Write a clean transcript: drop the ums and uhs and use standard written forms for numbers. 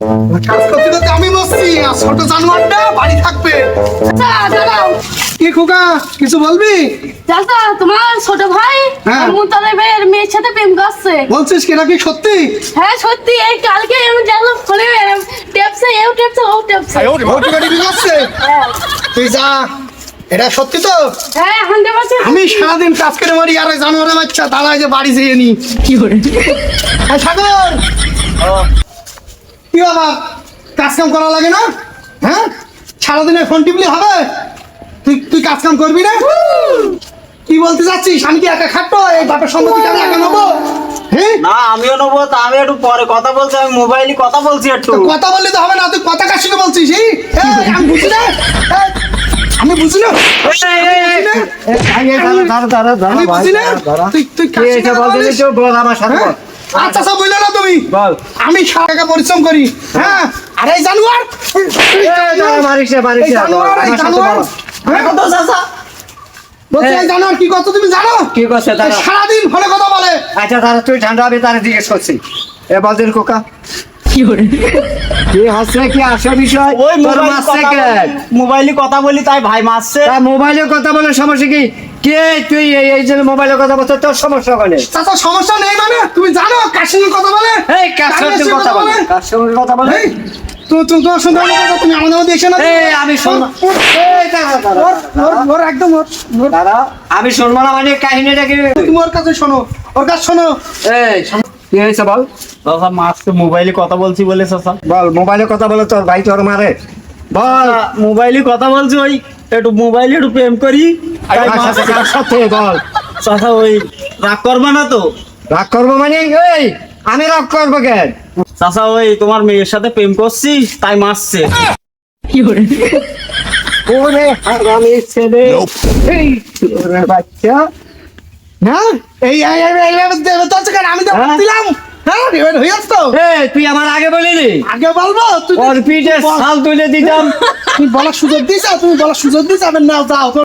কাজ করতে করতে আমি বসছি আর ছোট জানোয়ারটা বাড়ি থাকবে। দাঁড়াও কি খোকা কিছু বলবি? চাচা, তোমার ছোট ভাই হ্যাঁ। মুতালে ভাইয়ের মেয়ের সাথে প্রেম করছে। বলছিস কি নাকি সত্যি? হ্যাঁ সত্যি, এই কালকে আমি দেখলাম ফোনে টেপসে এও টেপসে ও টেপসে। ভর্তি গাড়ি আসছে। তুই যা, এটা সত্যি তো? হ্যাঁ 100%। আমি সারাদিন কাজ করে মরি আর ওই জানোয়ারের বাচ্চা দাঁড়ায় যে বাড়ি যেয়ে নি কি করে। সাগর কি বাবা, কাজ কাম করা লাগে না? হ্যাঁ, সারাদিনে ফোন টিপলি হবে? তুই তুই কাজ কাম করবি না? কি বলতে চাচ্ছিস? আমি কি একা খাটবো? এই বাপের সম্পত্তি আমি একা নেবো? হ্যাঁ, না আমিও নেবো, তা আমি একটু পরে কথা বলছি, আমি মোবাইলে কথা বলছি একটু। তো কথা বললে তো হবে না, তুই কথা কার সঙ্গে বলছিস? এই আমি বুঝি না, আমি বুঝি না, আমি বুঝি না। তুই তুই কার সঙ্গে কথা বলিস? হ্যাঁ? আচ্ছা সব বুঝলে না তুমি? বল। আমি সারা টাকা পরিশ্রম করি, হ্যাঁ, আর এই জানোয়ার এই জানোয়ার, এই জানোয়ার, হ্যাঁ? বলছি, এই জানোয়ার কি করছো তুমি জানো? কি করছে তারা? সারাদিন ফোনে কথা বলে। আচ্ছা তারা তুই ঠান্ডা হবে তারা জিজ্ঞেস করছি। এ বলদিন কোকা কি হচ্ছে কি আসল বিষয়? ওই তোর মারছে কে? মোবাইলে কথা বলি তাই ভাই মারছে। তা মোবাইলে কথা বলে সমস্যা কি? কে তুই এই যে মোবাইলে কথা বলছিস তোর সমস্যা কোনে? চাচা সমস্যা নেই মানে? তুমি জানো কার সঙ্গে কথা বলে? এই কার সঙ্গে কথা বলে? কার সঙ্গে কথা বলে? এই, তোমার সঙ্গে আমার কথা, তুমি আমাদের মধ্যে এসে না। এই আমি শুন এই দাঁড়া ওর একদম দাঁড়া আমি শুনবো না মানে কাহিনীটা কি? তুমি ওর কাছে শোনো, ওর কাছে শোনো। এই কি হয়েছে বল? চাচা মারছে, মোবাইলে কথা বলছি বলে চাচা। বল মোবাইলে কথা বলে তোর ভাই তোর মারে? বল মোবাইলে কথা বলছি, ওই একটু মোবাইলে একটু প্রেম করি তাই মারছে। সত্যি বল। চাচা ওই রাগ করবে না তো? রাগ করবো মানে এই আমি রাগ করবো কেন? চাচা ওই তোমার মেয়ের সাথে প্রেম করছি তাই মারছে। ওরে হারামি ছেলে, এই তোরে বাচ্চা। হ্যাঁ, তোর কেন আমি তো হ্যাঁ? দিলাম। হ্যাঁ, হয়ে যাচ্ছে তো। এই তুই আমার আগে বলিনি? আগে বলবো তুই? ওর পিঠে শাল তুলে দিতাম। তুমি বলার সুযোগ দিয়েছ, তুমি বলার সুযোগ দিয়েছ। না যাও।